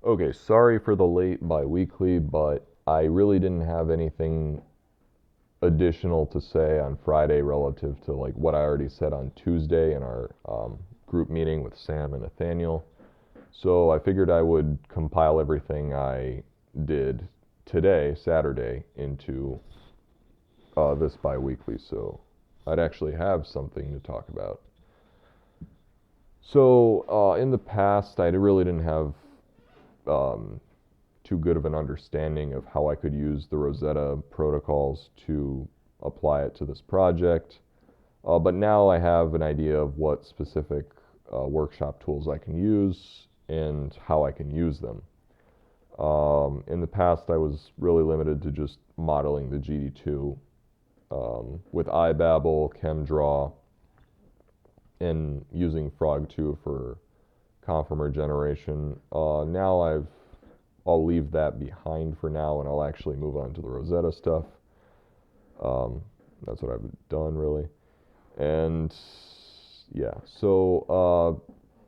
Okay, sorry for the late biweekly, but I really didn't have anything additional to say on Friday relative to like what I already said on Tuesday in our group meeting with Sam and Nathaniel. So I figured I would compile everything I did today, Saturday, into this biweekly. So I'd actually have something to talk about. So in the past, I really didn't have um, too good of an understanding of how I could use the Rosetta protocols to apply it to this project. But now I have an idea of what specific workshop tools I can use and how I can use them. In the past, I was really limited to just modeling the GD2 with iBabel, ChemDraw, and using Frog2 for conformer generation. I'll leave that behind for now, and I'll actually move on to the Rosetta stuff. Um, that's what I've done really, and yeah. So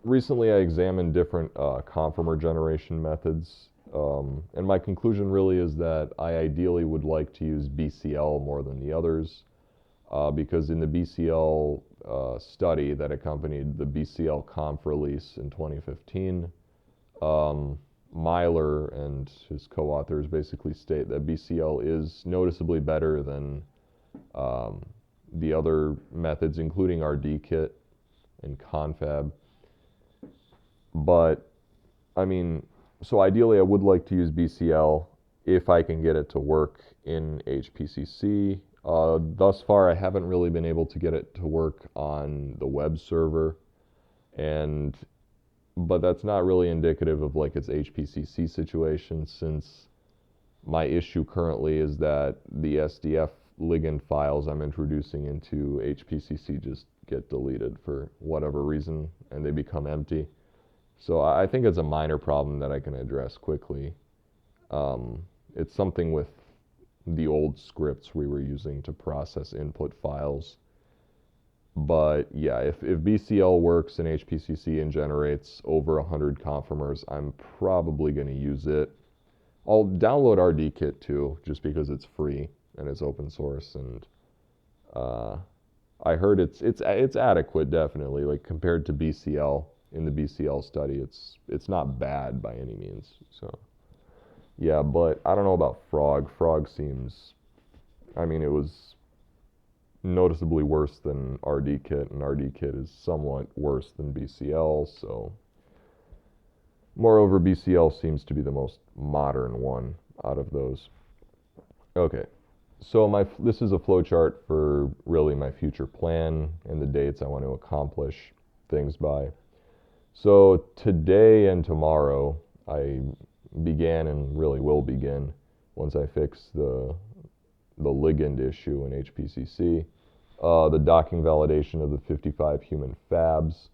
recently, I examined different conformer generation methods, and my conclusion really is that I ideally would like to use BCL more than the others, because in the BCL study that accompanied the BCL conf release in 2015. Myler and his co-authors basically state that BCL is noticeably better than um, the other methods, including RDKit and Confab. But I mean, so ideally, I would like to use BCL if I can get it to work in HPCC. Thus far, I haven't really been able to get it to work on the web server, and but that's not really indicative of like its HPCC situation, since my issue currently is that the SDF ligand files I'm introducing into HPCC just get deleted for whatever reason and they become empty. So I think it's a minor problem that I can address quickly. It's something with the old scripts we were using to process input files. But yeah, if BCL works in HPCC and generates over 100 conformers, I'm probably going to use it. I'll download RDKit too, just because it's free and it's open source, and uh, I heard it's adequate, definitely. Like compared to BCL in the BCL study, it's not bad by any means. So yeah, but I don't know about Frog. Frog seems, I mean, it was noticeably worse than RDKit, and RDKit is somewhat worse than BCL. So moreover, BCL seems to be the most modern one out of those. Okay, so this is a flowchart for really my future plan and the dates I want to accomplish things by. So today and tomorrow, I began and really will begin once I fix the ligand issue in HPCC, the docking validation of the 55 human fabs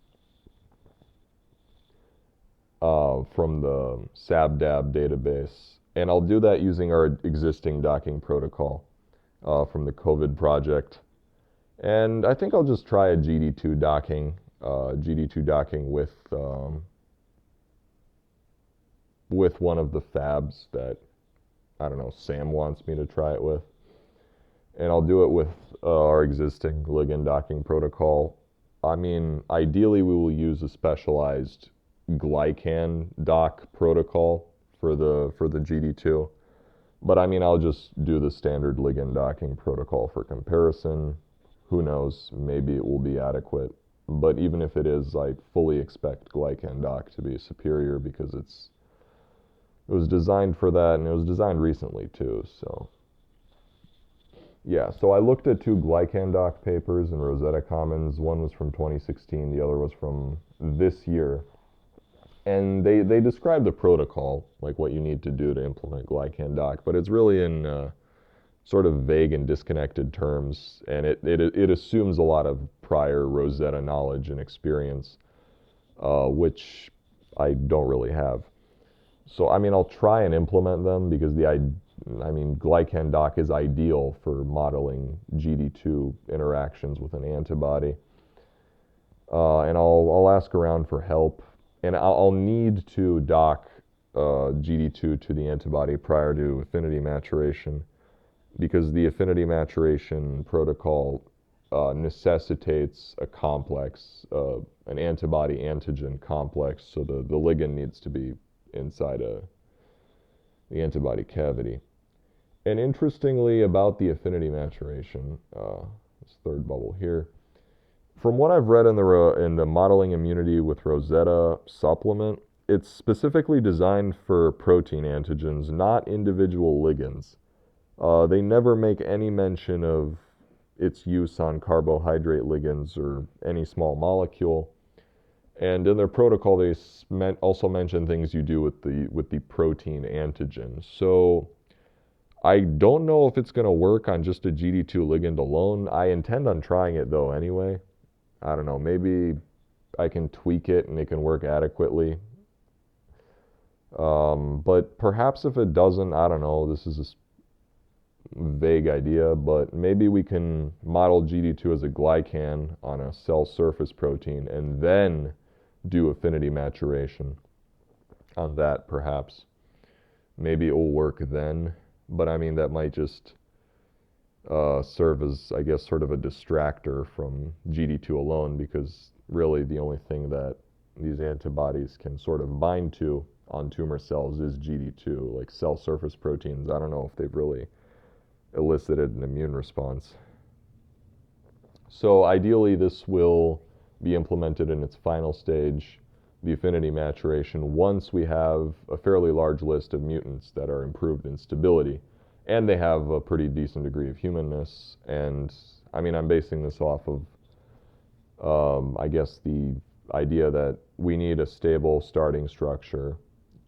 from the SABDAB database. And I'll do that using our existing docking protocol from the COVID project. And I think I'll just try a GD2 docking with one of the fabs that, I don't know, Sam wants me to try it with. And I'll do it with our existing ligand docking protocol. I mean, ideally we will use a specialized glycan dock protocol for the GD2. But I mean, I'll just do the standard ligand docking protocol for comparison. Who knows? Maybe it will be adequate. But even if it is, I fully expect glycan dock to be superior because it was designed for that, and it was designed recently too. So yeah, so I looked at two glycandoc papers in Rosetta Commons. One was from 2016, the other was from this year. And they describe the protocol, like what you need to do to implement glycandoc, but it's really in sort of vague and disconnected terms, and it assumes a lot of prior Rosetta knowledge and experience, which I don't really have. So, I mean, I'll try and implement them because I mean, glycandoc is ideal for modeling GD2 interactions with an antibody. And I'll ask around for help, and I'll need to dock GD2 to the antibody prior to affinity maturation, because the affinity maturation protocol necessitates a complex, an antibody antigen complex, so the ligand needs to be inside the antibody cavity. And interestingly about the affinity maturation, this third bubble here, from what I've read in the Modeling Immunity with Rosetta supplement, it's specifically designed for protein antigens, not individual ligands. They never make any mention of its use on carbohydrate ligands or any small molecule. And in their protocol, they also mention things you do with the protein antigen. So I don't know if it's going to work on just a GD2 ligand alone. I intend on trying it though anyway. I don't know, maybe I can tweak it and it can work adequately. But perhaps if it doesn't, I don't know, this is a vague idea, but maybe we can model GD2 as a glycan on a cell surface protein and then do affinity maturation on that perhaps. Maybe it will work then, but I mean, that might just serve as, I guess, sort of a distractor from GD2 alone, because really the only thing that these antibodies can sort of bind to on tumor cells is GD2. Like cell surface proteins, I don't know if they've really elicited an immune response. So ideally this will be implemented in its final stage, the affinity maturation, once we have a fairly large list of mutants that are improved in stability. And they have a pretty decent degree of humanness. And I mean, I'm basing this off of, I guess, the idea that we need a stable starting structure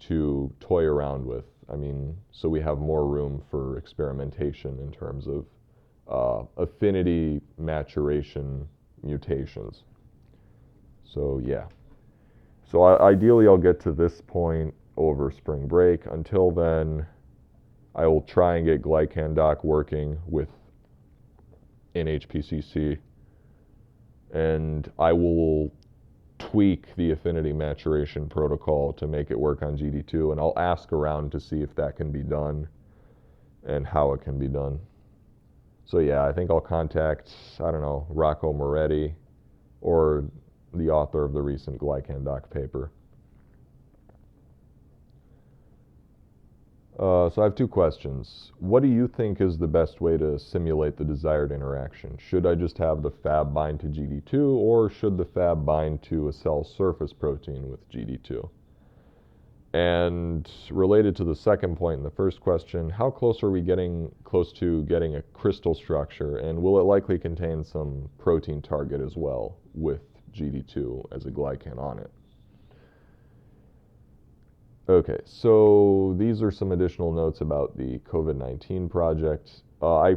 to toy around with. I mean, so we have more room for experimentation in terms of affinity maturation mutations. So yeah. So ideally I'll get to this point over spring break. Until then, I will try and get GlycanDoc working with in HPCC, and I will tweak the affinity maturation protocol to make it work on GD2, and I'll ask around to see if that can be done and how it can be done. So yeah, I think I'll contact, I don't know, Rocco Moretti or the author of the recent GlycanDoc paper. So I have two questions. What do you think is the best way to simulate the desired interaction? Should I just have the Fab bind to GD2, or should the Fab bind to a cell surface protein with GD2? And related to the second point in the first question, how close are we getting to getting a crystal structure, and will it likely contain some protein target as well with GD2 as a glycan on it? Okay, so these are some additional notes about the COVID-19 project. I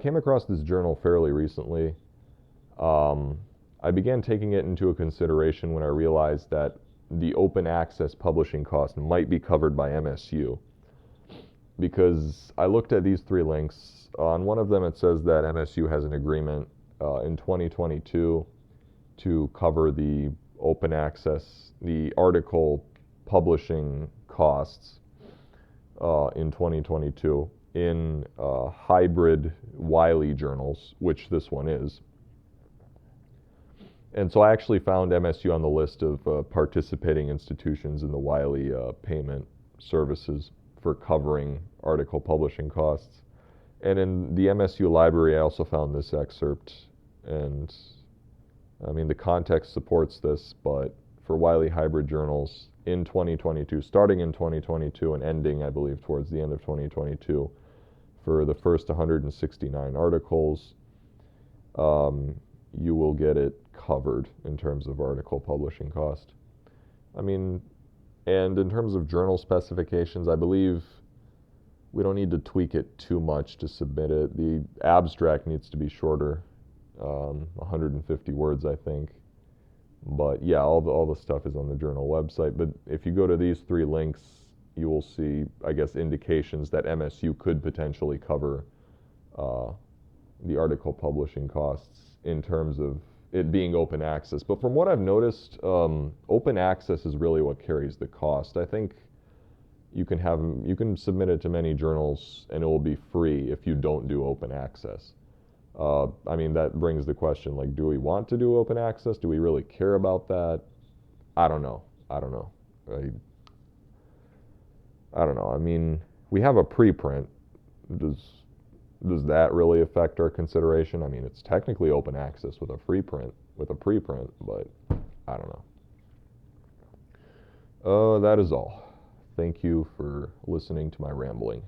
came across this journal fairly recently. I began taking it into consideration when I realized that the open access publishing cost might be covered by MSU. Because I looked at these three links. On one of them it says that MSU has an agreement in 2022 to cover the open access, the article publishing costs in 2022 in hybrid Wiley journals, which this one is. And so I actually found MSU on the list of participating institutions in the Wiley payment services for covering article publishing costs. And in the MSU library, I also found this excerpt, and I mean, the context supports this, but for Wiley hybrid journals in 2022, starting in 2022 and ending, I believe, towards the end of 2022, for the first 169 articles, you will get it covered in terms of article publishing cost. I mean, and in terms of journal specifications, I believe we don't need to tweak it too much to submit it. The abstract needs to be shorter, 150 words, I think. But yeah, all the stuff is on the journal website. But if you go to these three links, you will see, I guess, indications that MSU could potentially cover the article publishing costs in terms of it being open access. But from what I've noticed, open access is really what carries the cost. I think you can submit it to many journals and it will be free if you don't do open access. I mean, that brings the question, like, do we want to do open access? Do we really care about that? I don't know. I don't know. I don't know. I mean, we have a preprint. Does that really affect our consideration? I mean, it's technically open access with a preprint, but I don't know. That is all. Thank you for listening to my rambling.